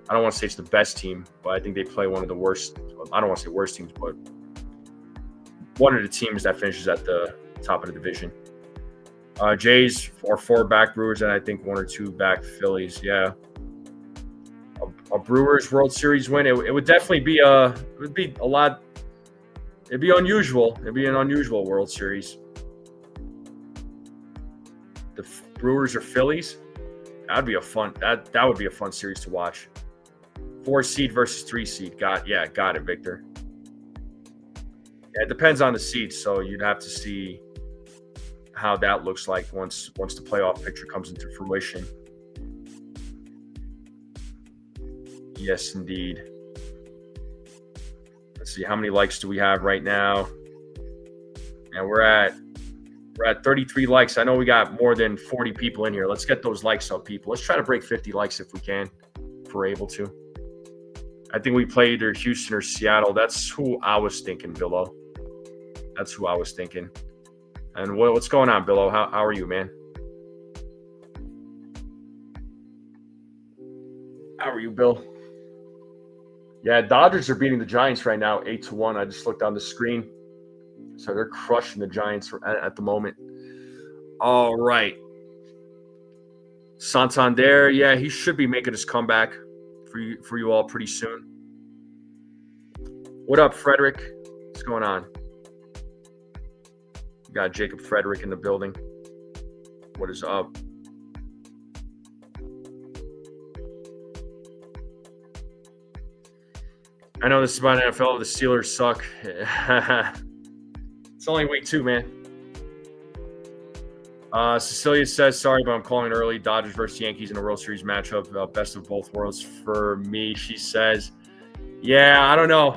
I don't want to say it's the best team, but I think they play one of the worst. I don't want to say worst teams, but one of the teams that finishes at the top of the division. Jays are 4 back Brewers, and I think 1 or 2 back Phillies. Yeah. a Brewers World Series win. It would definitely be a lot. It'd be unusual. It'd be an unusual World Series. The Brewers or Phillies. That'd be a fun. That would be a fun series to watch. 4 seed versus 3 seed. Got it, Victor. Yeah, it depends on the seeds, so you'd have to see how that looks like once the playoff picture comes into fruition. Yes, indeed. Let's see, how many likes do we have right now? And we're at 33 likes. I know we got more than 40 people in here. Let's get those likes up, people. Let's try to break 50 likes if we can, if we're able to. I think we play either Houston or Seattle. That's who I was thinking, Billo. That's who I was thinking. And what's going on, Billo? How are you, man? How are you, Bill? Yeah, Dodgers are beating the Giants right now, 8-1. I just looked on the screen. So they're crushing the Giants at the moment. All right. Santander, yeah, he should be making his comeback for you all pretty soon. What up, Frederick? What's going on? We got Jacob Frederick in the building. What is up? I know this is about NFL. The Steelers suck. It's only week 2, man. Cecilia says, sorry, but I'm calling early. Dodgers versus Yankees in a World Series matchup. Best of both worlds for me, she says. Yeah, I don't know.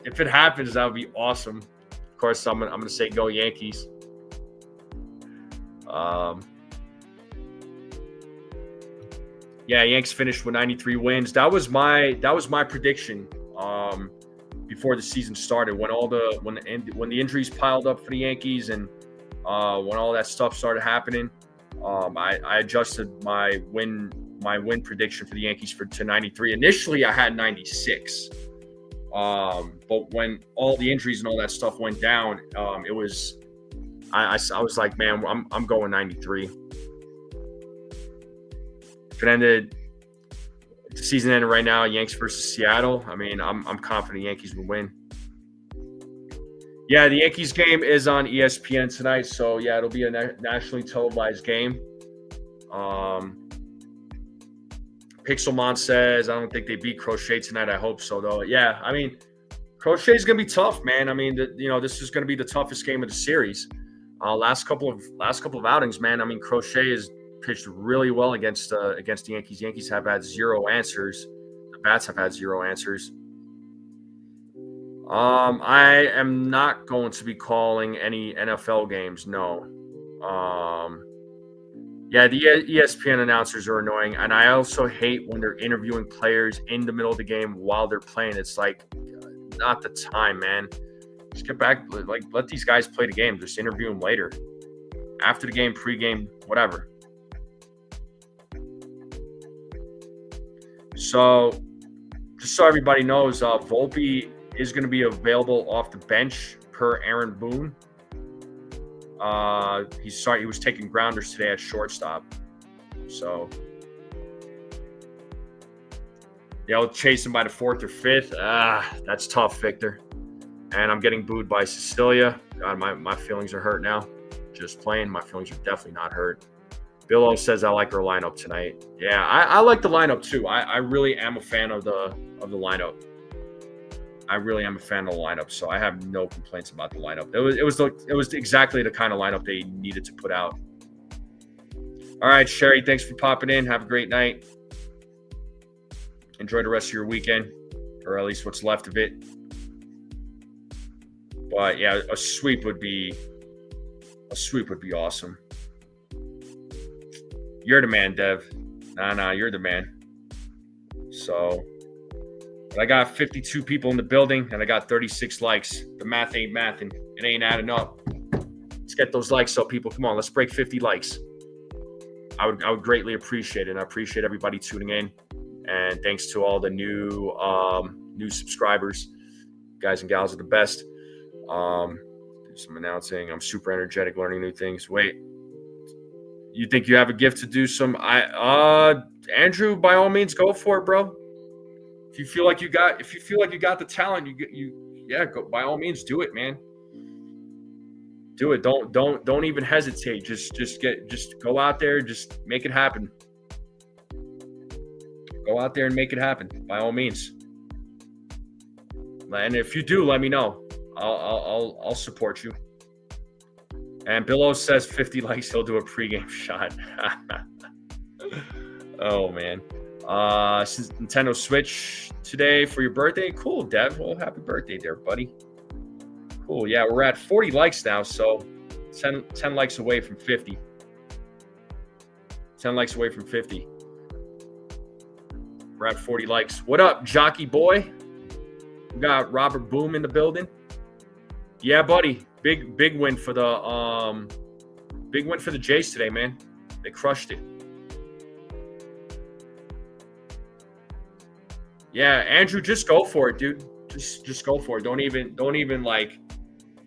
If it happens, that would be awesome. Of course, I'm gonna say go Yankees. Yeah, Yanks finished with 93 wins. That was my prediction before the season started. When the injuries piled up for the Yankees and when all that stuff started happening, I adjusted my win prediction for the Yankees to 93. Initially, I had 96, but when all the injuries and all that stuff went down, I was like, man, I'm going 93. If the season ended right now, Yanks versus Seattle, I mean, I'm confident Yankees will win. Yeah, the Yankees game is on ESPN tonight, so yeah, it'll be a nationally televised game. Pixelmon says, I don't think they beat Crochet tonight. I hope so, though. Yeah, I mean, Crochet is going to be tough, man. I mean, this is going to be the toughest game of the series. Last couple of outings, man. I mean, Crochet has pitched really well against the Yankees. Yankees have had 0 answers. The Bats have had 0 answers. I am not going to be calling any NFL games. No. Yeah, the ESPN announcers are annoying, and I also hate when they're interviewing players in the middle of the game while they're playing. It's like, not the time, man. Just get back, like, let these guys play the game. Just interview them later, after the game, pregame, whatever. So, just so everybody knows, Volpe is going to be available off the bench per Aaron Boone. He was taking grounders today at shortstop. So, yeah, I'll chase him by the 4th or 5th. That's tough, Victor. And I'm getting booed by Cecilia. God, my feelings are hurt now. Just playing, my feelings are definitely not hurt. Billo says I like our lineup tonight. Yeah, I like the lineup too. I really am a fan of the lineup. I really am a fan of the lineup, so I have no complaints about the lineup. It was exactly the kind of lineup they needed to put out. All right, Sherry, thanks for popping in. Have a great night. Enjoy the rest of your weekend, or at least what's left of it. But yeah, a sweep would be awesome. You're the man, Dev. Nah, you're the man. So, but I got 52 people in the building, and I got 36 likes. The math ain't mathing. It ain't adding up. Let's get those likes up, people. Come on, let's break 50 likes. I would greatly appreciate it. And I appreciate everybody tuning in. And thanks to all the new subscribers. Guys and gals are the best. Do some announcing. I'm super energetic, learning new things. Wait. You think you have a gift to do some? Andrew, by all means, go for it, bro. If you feel like you got the talent, go, by all means, do it, man. Do it. Don't even hesitate. Just go out there, just make it happen. Go out there and make it happen, by all means. And if you do, let me know. I'll support you. And Billo says 50 likes, he'll do a pregame shot. Oh man. Since Nintendo Switch today for your birthday. Cool, Dev. Well, happy birthday there, buddy. Cool. Yeah, we're at 40 likes now, so 10 likes away from 50. 10 likes away from 50. We're at 40 likes. What up, jockey boy? We got Robert Boom in the building. Yeah, buddy. Big win for the Jays today, man. They crushed it. Yeah, Andrew, just go for it, dude. Just go for it. Don't even like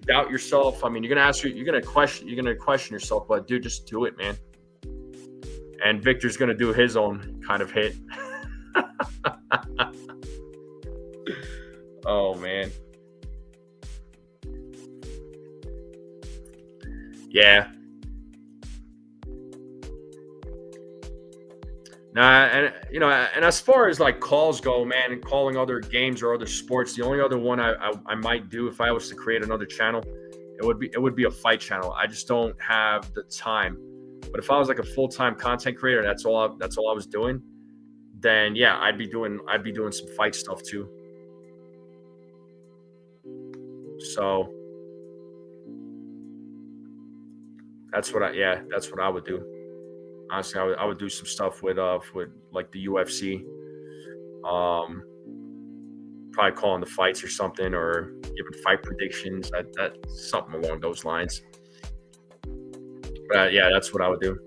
doubt yourself. I mean, you're gonna question yourself, but dude, just do it, man. And Victor's gonna do his own kind of hit. Oh man. Yeah. Nah, and as far as like calls go, man, and calling other games or other sports, the only other one I might do if I was to create another channel, it would be a fight channel. I just don't have the time. But if I was like a full-time content creator, that's all I was doing, then yeah, I'd be doing some fight stuff too. So that's what I would do. Honestly, I would do some stuff with like the UFC, probably calling the fights or something, or giving fight predictions. That something along those lines. But yeah, that's what I would do.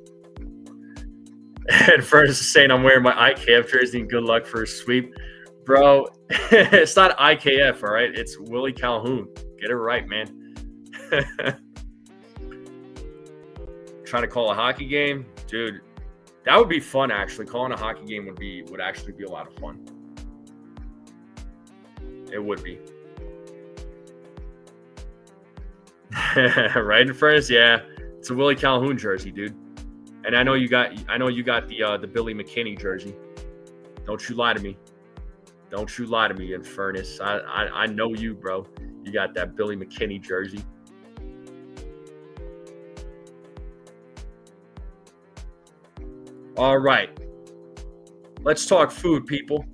And first is saying I'm wearing my IKF jersey and good luck for a sweep, bro. It's not IKF, all right. It's Willie Calhoun. Get it right, man. Trying to call a hockey game, dude. That would be fun. Actually, calling a hockey game would actually be a lot of fun. It would be. Right in front of us, yeah. It's a Willie Calhoun jersey, dude. And I know you got the Billy McKinney jersey. Don't you lie to me. Don't you lie to me, Infernus. I know you, bro. You got that Billy McKinney jersey. All right. Let's talk food, people.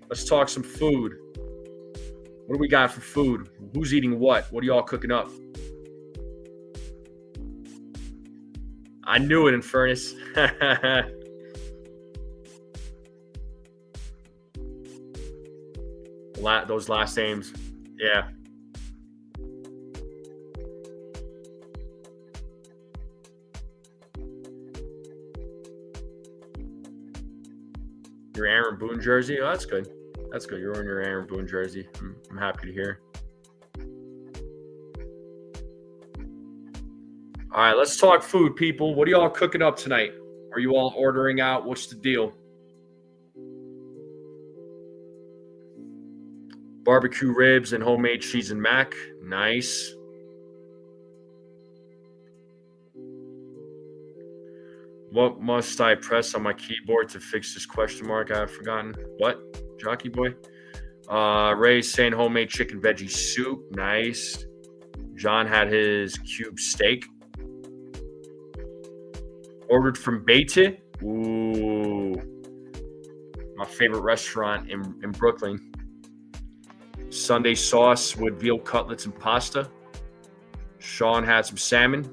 Let's talk some food. What do we got for food? Who's eating what? What are y'all cooking up? I knew it, Infernus. Those last names. Yeah. Your Aaron Boone jersey? Oh, that's good. That's good. You're wearing your Aaron Boone jersey. I'm happy to hear. All right, let's talk food, people. What are y'all cooking up tonight? Are you all ordering out? What's the deal? Barbecue ribs and homemade cheese and mac. Nice. What must I press on my keyboard to fix this question mark? I've forgotten. What? Jockey boy? Ray's saying homemade chicken veggie soup. Nice. John had his cube steak. Ordered from Beta. Ooh. My favorite restaurant in Brooklyn. Sunday sauce with veal cutlets and pasta. Sean had some salmon.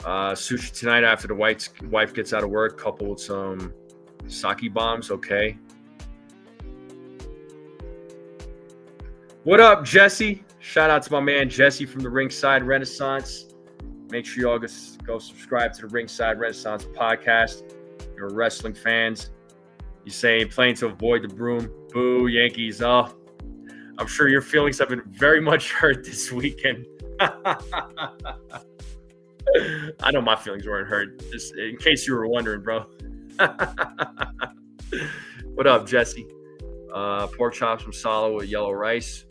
Sushi tonight after the wife gets out of work, coupled with some sake bombs. Okay. What up, Jesse? Shout out to my man Jesse from the Ringside Renaissance. Make sure you all go subscribe to the Ringside Renaissance podcast. You're wrestling fans. You saying playing to avoid the broom. Boo, Yankees. Oh, I'm sure your feelings have been very much hurt this weekend. I know my feelings weren't hurt, just in case you were wondering, bro. What up, Jesse? Pork chops from Salo with yellow rice.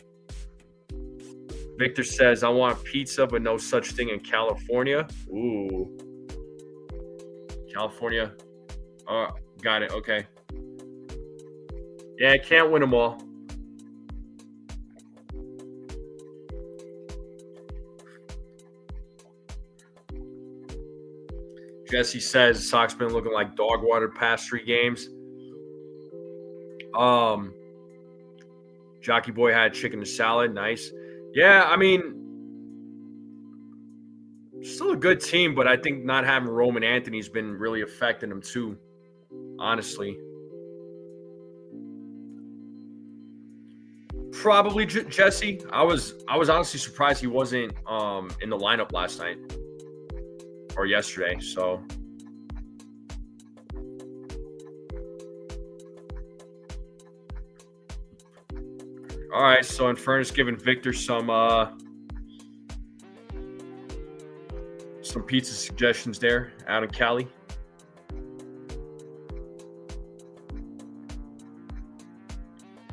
Victor says, I want pizza, but no such thing in California. Ooh. California. Oh, got it. Okay. Yeah, I can't win them all. Jesse says Sox been looking like dog water past 3 games. Jockey Boy had chicken and salad. Nice. Yeah, I mean, still a good team, but I think not having Roman Anthony's been really affecting them too, honestly. Probably Jesse. I was honestly surprised he wasn't in the lineup last night or yesterday. So all right. So Infernus giving Victor some pizza suggestions there out in Cali.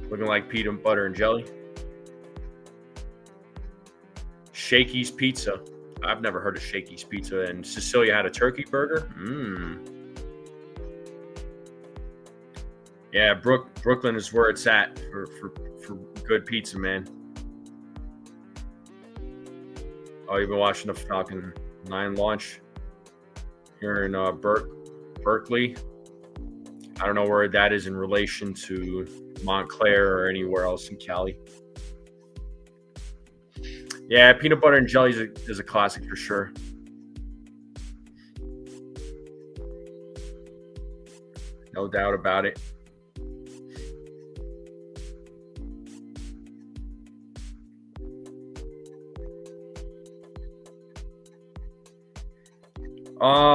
Looking like peanut butter and jelly. Shakey's Pizza. I've never heard of Shakey's Pizza. And Cecilia had a turkey burger. Yeah, Brooklyn is where it's at for good pizza, man. Oh, you've been watching the Falcon 9 launch here in Berkeley. I don't know where that is in relation to Montclair or anywhere else in Cali. Yeah, peanut butter and jelly is a classic for sure. No doubt about it.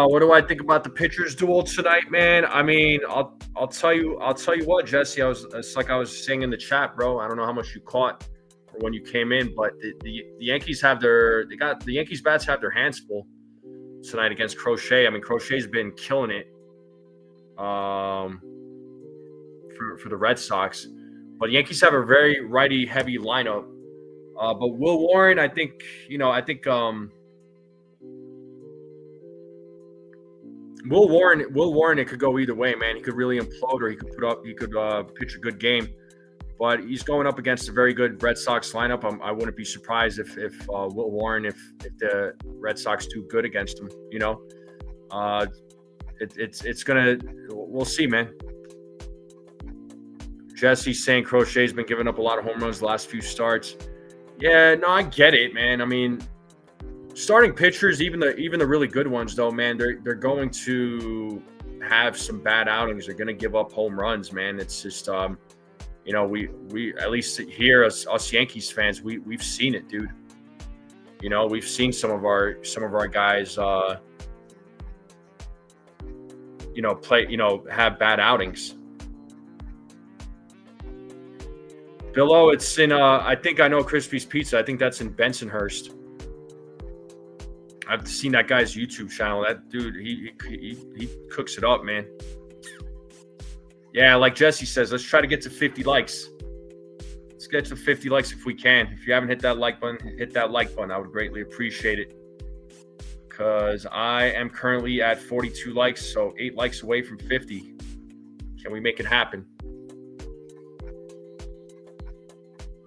What do I think about the pitchers duel tonight, man? I mean, I'll tell you what, Jesse. It's like I was saying in the chat, bro. I don't know how much you caught or when you came in, but the Yankees the Yankees bats have their hands full tonight against Crochet. I mean, Crochet's been killing it for the Red Sox, but the Yankees have a very righty heavy lineup. But Will Warren, I think Will Warren, it could go either way, man. He could really implode, or he could pitch a good game. But he's going up against a very good Red Sox lineup. I wouldn't be surprised if Will Warren, if the Red Sox do good against him. You know, it's gonna. We'll see, man. Jesse's saying Crochet's been giving up a lot of home runs the last few starts. Yeah, no, I get it, man. I mean, starting pitchers, even the really good ones, though, man, they're going to have some bad outings. They're going to give up home runs, man. It's just, you know, we at least here, us Yankees fans, we've seen it, dude. You know, we've seen some of our guys, you know, have bad outings. Below, it's in, I think I know Crispy's Pizza. I think that's in Bensonhurst. I've seen that guy's YouTube channel. That dude, he cooks it up, man. Yeah, like Jesse says, let's try to get to 50 likes. Let's get to 50 likes if we can. If you haven't hit that like button, hit that like button. I would greatly appreciate it. Because I am currently at 42 likes, so 8 likes away from 50. Can we make it happen?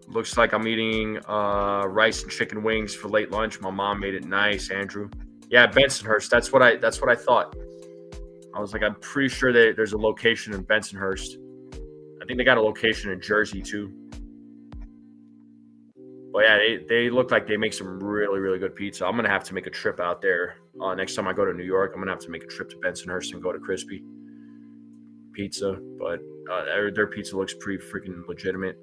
Looks like I'm eating rice and chicken wings for late lunch. My mom made it nice, Andrew. Yeah, Bensonhurst. That's what I thought. I was like, I'm pretty sure that there's a location in Bensonhurst. I think they got a location in Jersey too. But yeah, they look like they make some really, really good pizza. I'm gonna have to make a trip out there next time I go to New York. I'm gonna have to make a trip to Bensonhurst and go to Crispy Pizza. But their pizza looks pretty freaking legitimate.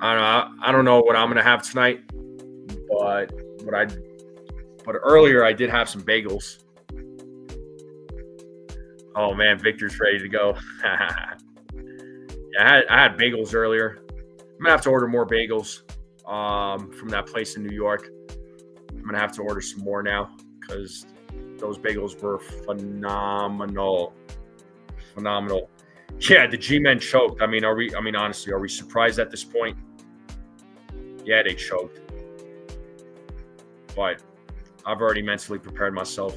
I don't know what I'm gonna have tonight, but earlier I did have some bagels. Oh man, Victor's ready to go. I had bagels earlier. I'm gonna have to order more bagels from that place in New York. I'm gonna have to order some more now because those bagels were phenomenal. Yeah, the G-men choked. I mean, honestly, are we surprised at this point? Yeah, they choked. But I've already mentally prepared myself.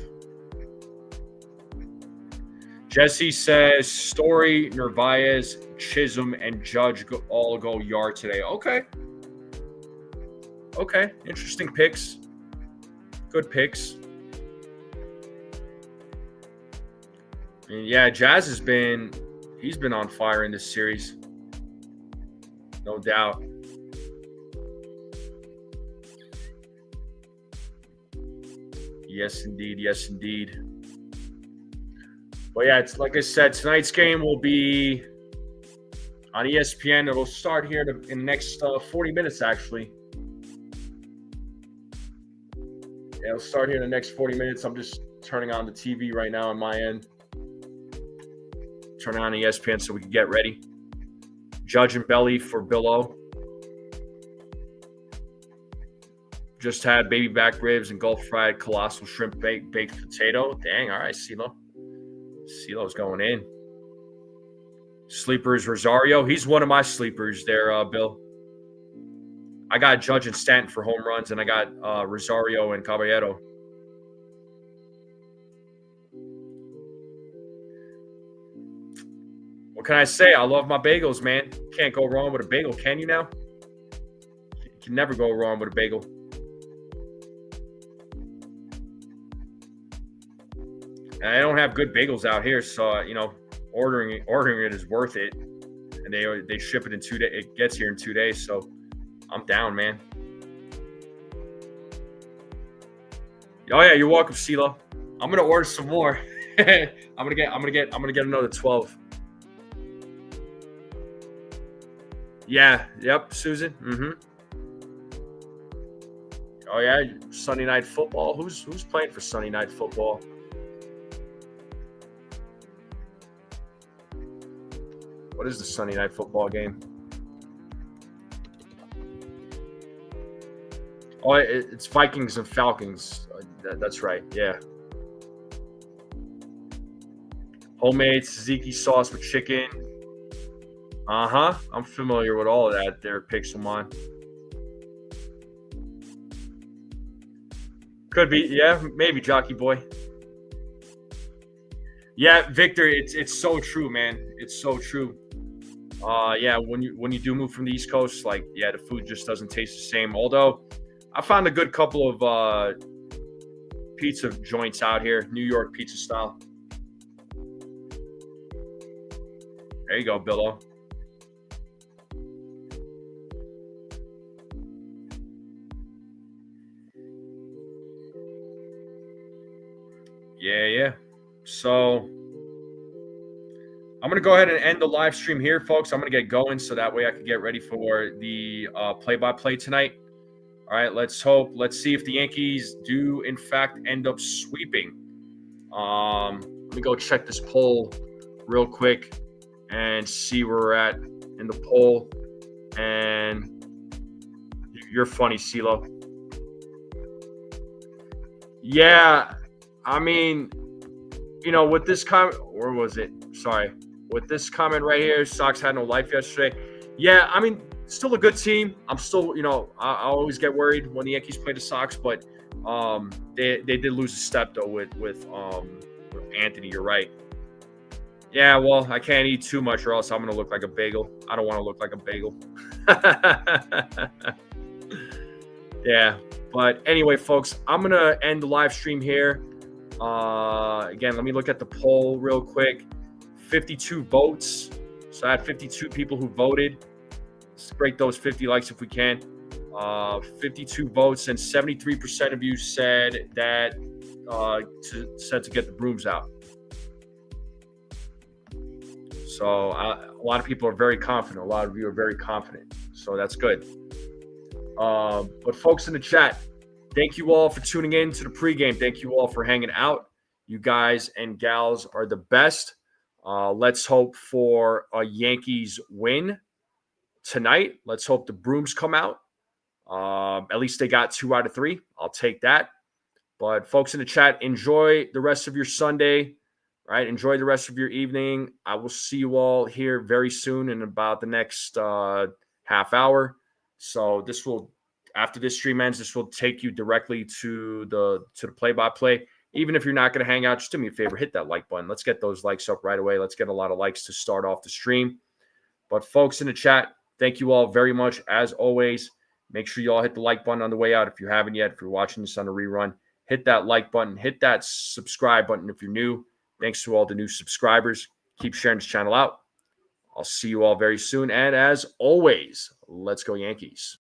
Jesse says Story, Narvaez, Chisholm, and Judge all go yard today. Okay. Interesting picks. Good picks. And yeah, Jazz he's been on fire in this series. No doubt. Yes, indeed. But yeah, it's like I said, tonight's game will be on ESPN. It'll start here in the next 40 minutes, actually. Yeah, it'll start here in the next 40 minutes. I'm just turning on the TV right now on my end. Turning on ESPN so we can get ready. Judge and Belly for Bill O. Just had baby back ribs and Gulf fried colossal shrimp baked potato. Dang, all right, CeeLo. CeeLo's going in. Sleepers Rosario. He's one of my sleepers there, Bill. I got Judge and Stanton for home runs, and I got Rosario and Caballero. What can I say? I love my bagels, man. Can't go wrong with a bagel, can you now? You can never go wrong with a bagel. And I don't have good bagels out here, so ordering it is worth it. And they ship it in 2 days. It gets here in 2 days, so I'm down, man. Oh yeah, you're welcome, CeeLo. I'm gonna order some more. I'm gonna get another 12. Yeah. Yep, Susan. Oh yeah, Sunday Night Football. Who's playing for Sunday Night Football? What is the Sunday Night Football game? Oh, it's Vikings and Falcons. That's right. Yeah. Homemade tzatziki sauce with chicken. I'm familiar with all of that there, Pixelmon. Could be, yeah, maybe Jockey Boy. Yeah, Victor, it's so true, man. It's so true. Yeah, when you do move from the East Coast, like, yeah, the food just doesn't taste the same. Although I found a good couple of pizza joints out here, New York pizza style. There you go, Billo. Yeah. So I'm going to go ahead and end the live stream here, folks. I'm going to get going so that way I can get ready for the play-by-play tonight. All right, let's see if the Yankees do, in fact, end up sweeping. Let me go check this poll real quick and see where we're at in the poll. And you're funny, CeeLo. Yeah, I mean, with this comment, or was it? Sorry. With this comment right here, Sox had no life yesterday. Yeah, I mean, still a good team. I'm still, I always get worried when the Yankees play the Sox, but they did lose a step though with Anthony. You're right. Yeah, well, I can't eat too much or else I'm gonna look like a bagel. I don't want to look like a bagel. Yeah, but anyway, folks, I'm gonna end the live stream here. Again, let me look at the poll real quick. 52 votes. So I had 52 people who voted. Let's break those 50 likes if we can. 52 votes, and 73% of you said that to get the brooms out. So a lot of people are very confident. A lot of you are very confident. So that's good. But folks in the chat, thank you all for tuning in to the pregame. Thank you all for hanging out. You guys and gals are the best. Let's hope for a Yankees win tonight. Let's hope the brooms come out. At least they got 2 out of 3. I'll take that. But folks in the chat, enjoy the rest of your Sunday, right? Enjoy the rest of your evening. I will see you all here very soon in about the next half hour. So after this stream ends, this will take you directly to the play-by-play. Even if you're not going to hang out, just do me a favor, hit that like button. Let's get those likes up right away. Let's get a lot of likes to start off the stream. But folks in the chat, thank you all very much. As always, make sure you all hit the like button on the way out if you haven't yet. If you're watching this on a rerun, hit that like button. Hit that subscribe button if you're new. Thanks to all the new subscribers. Keep sharing this channel out. I'll see you all very soon. And as always, let's go Yankees.